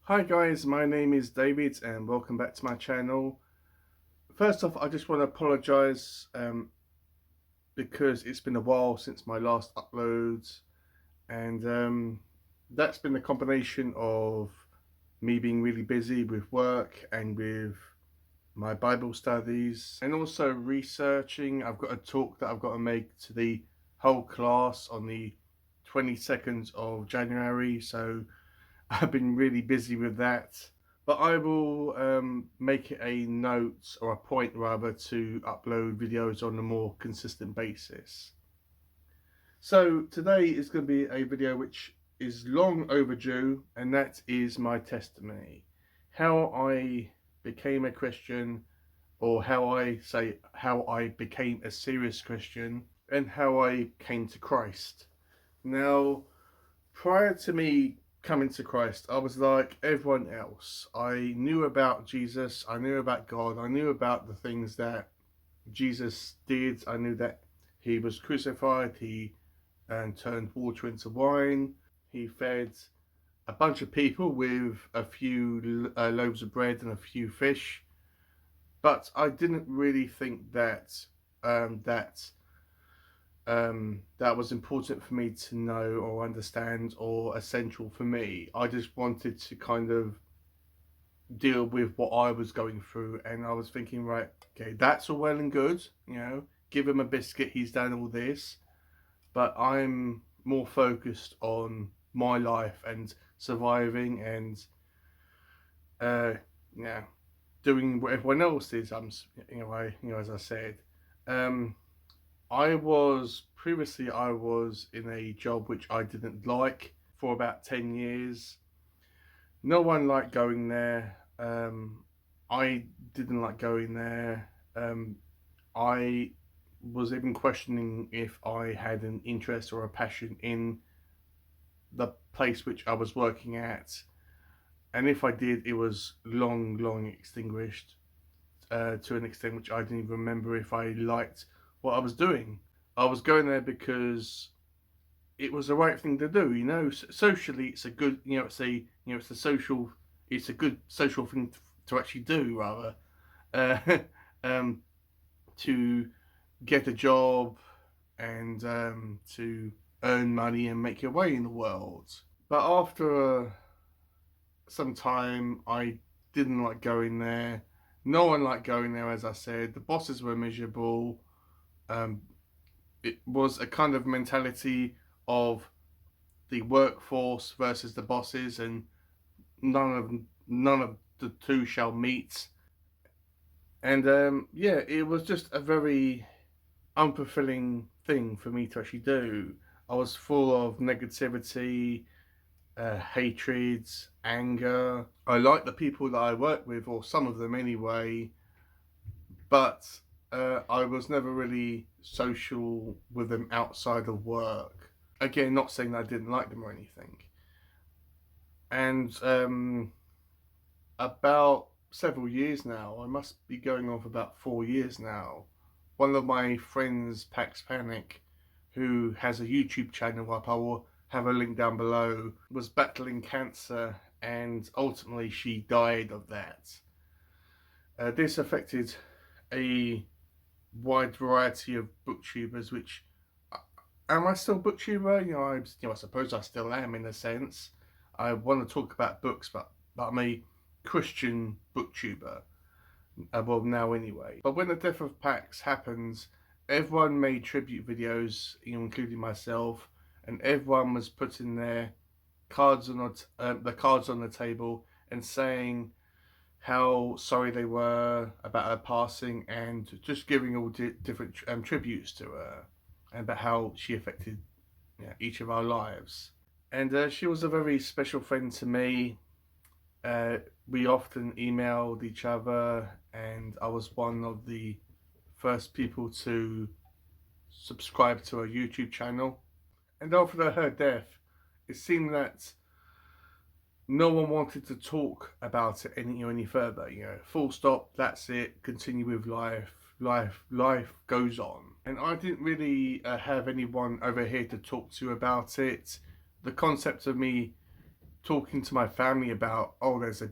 Hi guys, my name is David and welcome back to my channel. First off, I just want to apologise because it's been a while since my last uploads, and that's been a combination of me being really busy with work and with my Bible studies and also researching. I've got a talk that I've got to make to the whole class on the 22nd of January, so I've been really busy with that, but I will make it a note or a point rather to upload videos on a more consistent basis. So today is going to be a video which is long overdue, and that is my testimony. How I became a Christian, or how I became a serious Christian, and how I came to Christ. Now, prior to me coming to Christ, I was like everyone else. I knew about Jesus, I knew about God, I knew about the things that Jesus did. I knew that he was crucified, he turned water into wine, he fed a bunch of people with a few loaves of bread and a few fish. But I didn't really think that that was important for me to know or understand or essential for me. I just wanted to kind of deal with what I was going through, and I was thinking, right, okay, that's all well and good, give him a biscuit, he's done all this, but I'm more focused on my life and surviving and, uh, yeah, doing what everyone else is. As I said, um, I was in a job which I didn't like for about 10 years. No one liked going there. I didn't like going there. I was even questioning if I had an interest or a passion in the place which I was working at. And if I did, it was long, long extinguished to an extent which I didn't even remember if I liked what I was doing. I was going there because it was the right thing to do. Socially, it's a good, it's a social, it's a good social thing to actually do, rather, uh, um, to get a job and to earn money and make your way in the world. But after some time, I didn't like going there. No one liked going there, as I said. The bosses were miserable. Um, it was a kind of mentality of the workforce versus the bosses, and none of the two shall meet. And yeah, it was just a very unfulfilling thing for me to actually do. I was full of negativity, hatred, anger. I like the people that I work with, or some of them anyway, but I was never really social with them outside of work. Again, not saying that I didn't like them or anything. And about several years now, I must be going on for about 4 years now. One of my friends, Pax Panic, who has a YouTube channel up, I will have a link down below, was battling cancer, and ultimately she died of that. This affected a wide variety of booktubers, which am I still booktuber? I suppose I still am in a sense. I want to talk about books, but I'm a Christian booktuber. Well, now anyway. But when the death of Pax happens, everyone made tribute videos, including myself, and everyone was putting their cards on the cards on the table and saying how sorry they were about her passing, and just giving all different tributes to her, and about how she affected each of our lives. And she was a very special friend to me. We often emailed each other, and I was one of the first people to subscribe to her YouTube channel. And after her death, it seemed that no one wanted to talk about it any further. Full stop. That's it. Continue with life. Life goes on. And I didn't really have anyone over here to talk to about it. The concept of me talking to my family about, oh, there's a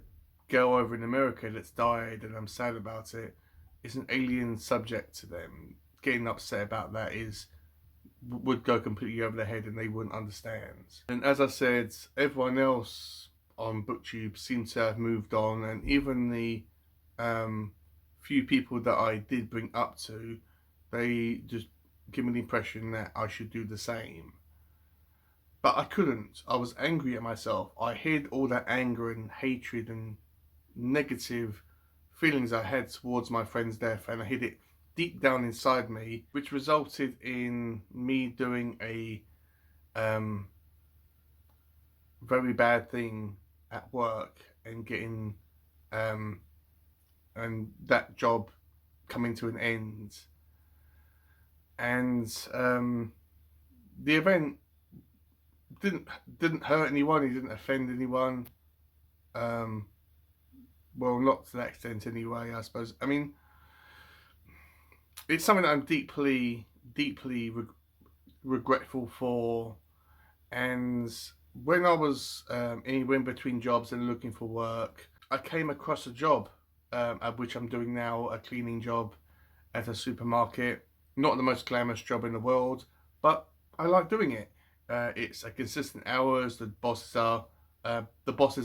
girl over in America that's died and I'm sad about it, is an alien subject to them. Getting upset about that would go completely over their head and they wouldn't understand. And as I said, everyone else on BookTube seems to have moved on, and even the few people that I did bring up to, they just give me the impression that I should do the same. But I couldn't. I was angry at myself. I hid all that anger and hatred and negative feelings I had towards my friend's death, and I hid it deep down inside me, which resulted in me doing a very bad thing at work and getting and that job coming to an end. And the event didn't hurt anyone. It didn't offend anyone. Well, not to that extent anyway, I suppose. I mean, it's something that I'm deeply regretful for. And when I was in between jobs and looking for work, I came across a job, at which I'm doing now, a cleaning job at a supermarket. Not the most glamorous job in the world, but I like doing it. It's a consistent hours. The bosses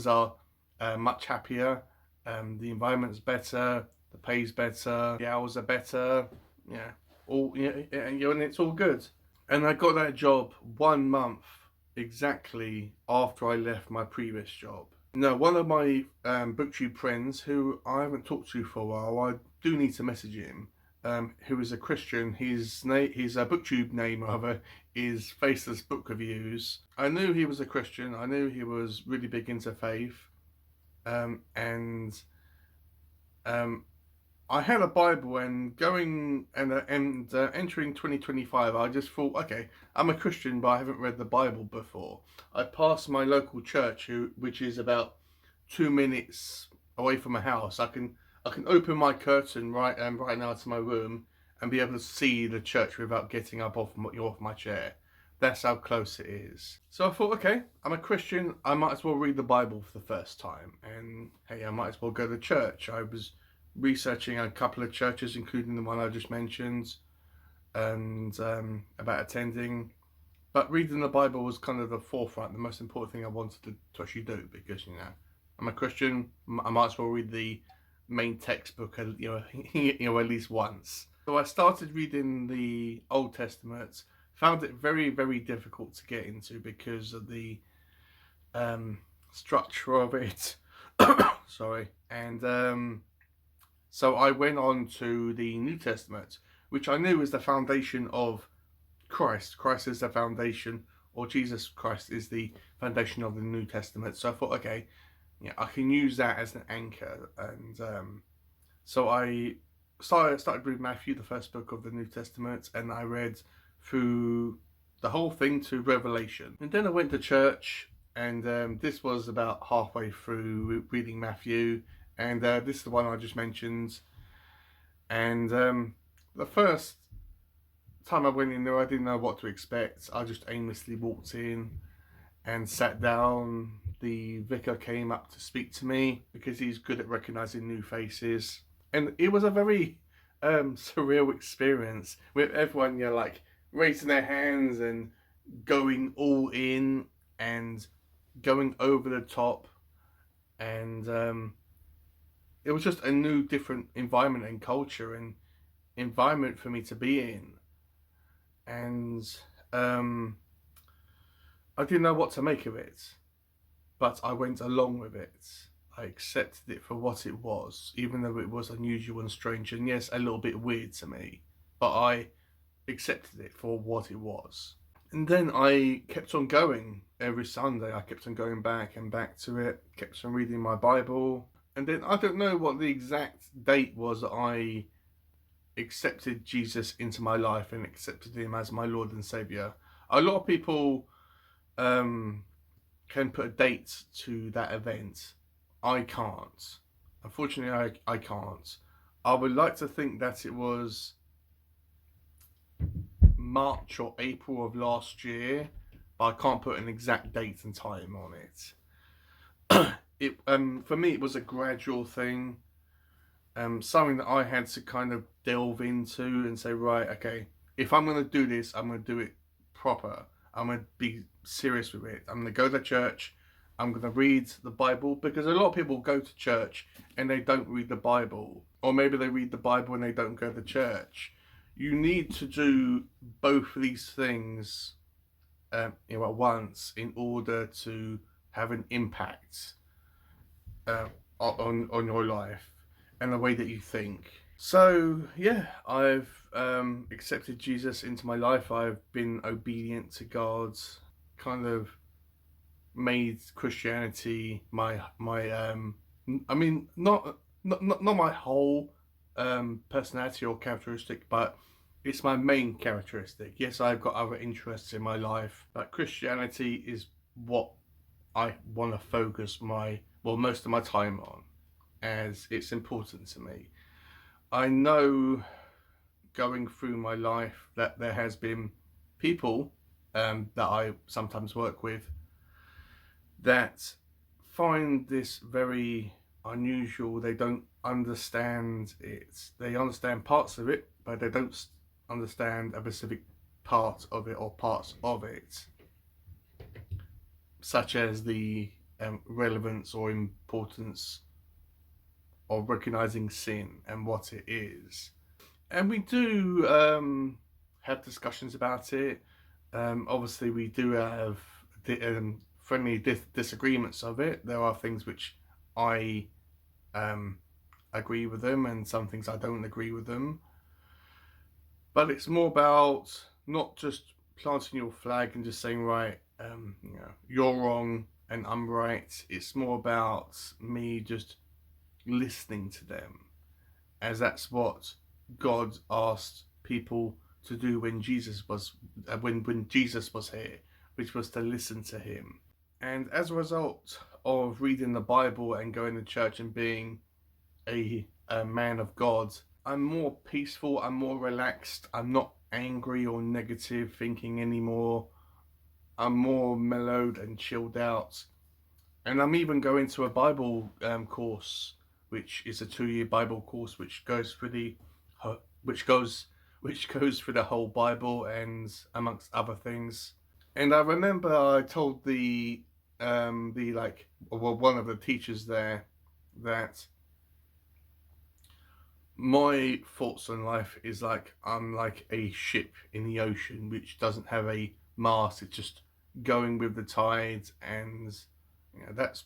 are much happier. The environment's better. The pay's better. The hours are better. Yeah, and it's all good. And I got that job 1 month exactly after I left my previous job. Now, one of my BookTube friends, who I haven't talked to for a while, I do need to message him, who is a Christian. His BookTube name, rather, is Faceless Book Reviews. I knew he was a Christian. I knew he was really big into faith. I had a Bible, and going and entering 2025, I just thought, okay, I'm a Christian, but I haven't read the Bible before. I passed my local church, which is about 2 minutes away from my house. I can open my curtain right now to my room and be able to see the church without getting up off my chair. That's how close it is. So I thought, okay, I'm a Christian. I might as well read the Bible for the first time, and hey, I might as well go to church. I was researching a couple of churches, including the one I just mentioned, and about attending. But reading the Bible was kind of the forefront, the most important thing I wanted to actually do, because I'm a Christian. I might as well read the main textbook, at least once. So I started reading the Old Testament. Found it very, very difficult to get into because of the structure of it. Sorry, and so I went on to the New Testament, which I knew was the foundation of Christ. Christ is the foundation, or Jesus Christ is the foundation of the New Testament. So I thought, okay, I can use that as an anchor. And so I started reading Matthew, the first book of the New Testament, and I read through the whole thing to Revelation. And then I went to church, and this was about halfway through reading Matthew. And this is the one I just mentioned. And the first time I went in there, I didn't know what to expect. I just aimlessly walked in and sat down. The vicar came up to speak to me because he's good at recognizing new faces. And it was a very surreal experience with everyone, raising their hands and going all in and going over the top. And it was just a new, different environment and culture and environment for me to be in. And I didn't know what to make of it, but I went along with it. I accepted it for what it was, even though it was unusual and strange, and yes, a little bit weird to me, but I accepted it for what it was. And then I kept on going every Sunday. I kept on going back and back to it, kept on reading my Bible. And then I don't know what the exact date was that I accepted Jesus into my life and accepted him as my Lord and Saviour. A lot of people can put a date to that event. I can't. Unfortunately, I can't. I would like to think that it was March or April of last year, but I can't put an exact date and time on it. it for me it was a gradual thing, something that I had to kind of delve into and say, right, okay, if I'm going to do this, I'm going to do it proper. I'm going to be serious with it. I'm going to go to church. I'm going to read the Bible, because a lot of people go to church and they don't read the Bible, or maybe they read the Bible and they don't go to church. You need to do both of these things, at once, in order to have an impact on your life and the way that you think. So yeah, I've accepted Jesus into my life. I've been obedient to God, kind of made Christianity I mean, not my whole personality or characteristic, but it's my main characteristic. Yes, I've got other interests in my life, but Christianity is what I want to focus most of my time on, as it's important to me. I know, going through my life, that there has been people that I sometimes work with that find this very unusual. They don't understand it. They understand parts of it, but they don't understand a specific part of it or parts of it, such as the relevance or importance of recognizing sin and what it is. And we do have discussions about it. Obviously, we do have friendly disagreements of it. There are things which I agree with them, and some things I don't agree with them. But it's more about not just planting your flag and just saying, right, you're wrong and I'm right. It's more about me just listening to them, as that's what God asked people to do when Jesus was when Jesus was here, which was to listen to him. And as a result of reading the Bible and going to church and being a man of God, I'm more peaceful, I'm more relaxed, I'm not angry or negative thinking anymore. I'm more mellowed and chilled out. And I'm even going to a Bible course, which is a 2-year Bible course, which goes through which goes through the whole Bible, and amongst other things. And I remember I told one of the teachers there that my thoughts on life is like I'm like a ship in the ocean which doesn't have a mast. It's just going with the tides, and that's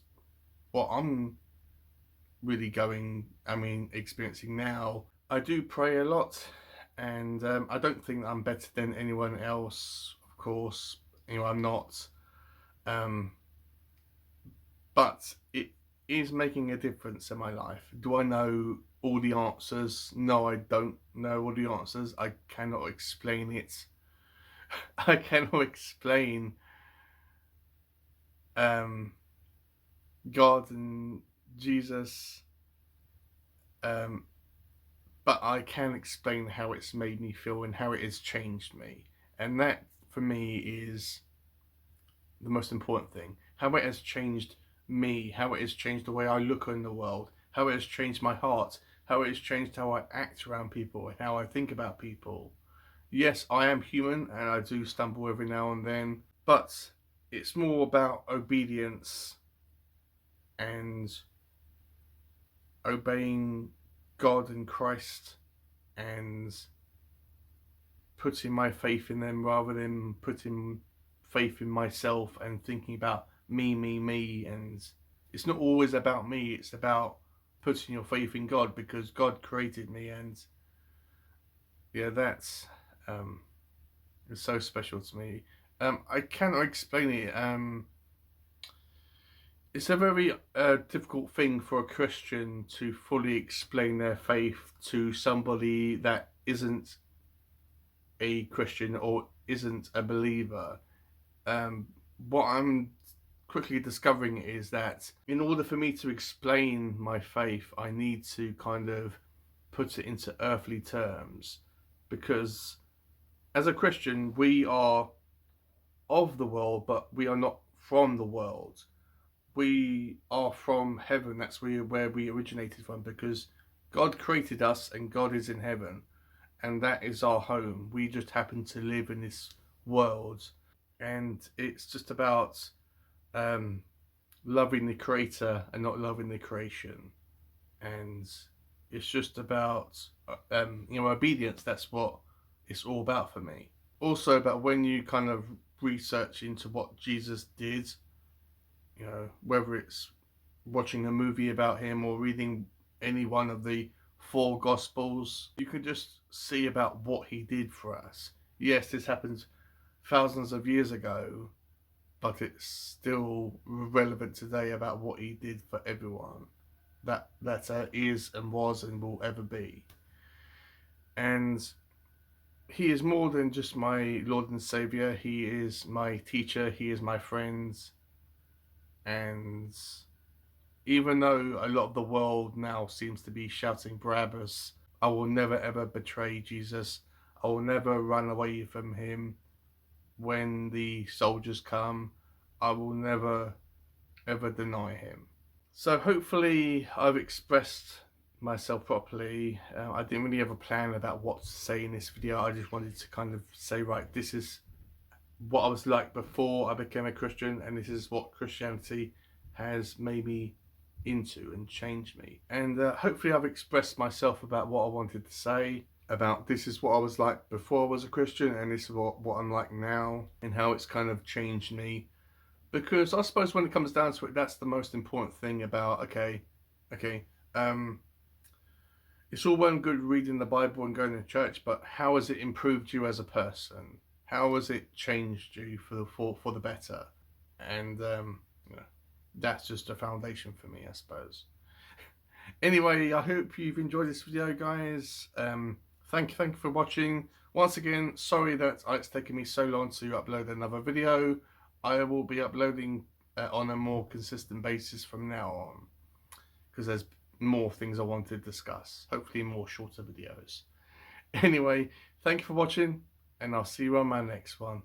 what I'm really experiencing now. I do pray a lot, and I don't think I'm better than anyone else, of course. I'm not. Um, but it is making a difference in my life. Do I know all the answers? No, I don't know all the answers. I cannot explain it. I cannot explain God and Jesus, but I can explain how it's made me feel and how it has changed me. And that, for me, is the most important thing. How it has changed me, how it has changed the way I look on the world, how it has changed my heart, how it has changed how I act around people and how I think about people. Yes, I am human and I do stumble every now and then, but it's more about obedience and obeying God and Christ and putting my faith in them rather than putting faith in myself and thinking about me. And it's not always about me, it's about putting your faith in God, because God created me. And that's it's so special to me. I cannot explain it. It's a very difficult thing for a Christian to fully explain their faith to somebody that isn't a Christian or isn't a believer. What I'm quickly discovering is that in order for me to explain my faith, I need to kind of put it into earthly terms, because as a Christian, we are of the world, but we are not from the world. we are from heaven. That's where we originated from, because God created us and God is in heaven, and that is our home. We just happen to live in this world, and it's just about um, loving the creator and not loving the creation. And it's just about obedience. That's what it's all about for me. Also about when you kind of research into what Jesus did, whether it's watching a movie about him or reading any one of the four gospels, you can just see about what he did for us. Yes, this happened thousands of years ago, but it's still relevant today about what he did for everyone that is and was and will ever be. And he is more than just my Lord and Savior. He is my teacher. He is my friend. And even though a lot of the world now seems to be shouting Barabbas, I will never ever betray Jesus. I will never run away from him when the soldiers come. I will never ever deny him. So hopefully I've expressed myself properly. I didn't really have a plan about what to say in this video. I just wanted to kind of say, right, this is what I was like before I became a Christian, and this is what Christianity has made me into and changed me. And hopefully I've expressed myself about what I wanted to say, about this is what I was like before I was a Christian, and this is what I'm like now, and how it's kind of changed me. Because I suppose when it comes down to it, that's the most important thing about, it's all well and good reading the Bible and going to church, but how has it improved you as a person? How has it changed you for the better? And that's just a foundation for me, I suppose. Anyway, I hope you've enjoyed this video, guys. Thank you for watching. Once again, sorry that it's taken me so long to upload another video. I will be uploading on a more consistent basis from now on, because there's more things I want to discuss. Hopefully more shorter videos. Anyway, thank you for watching, and I'll see you on my next one.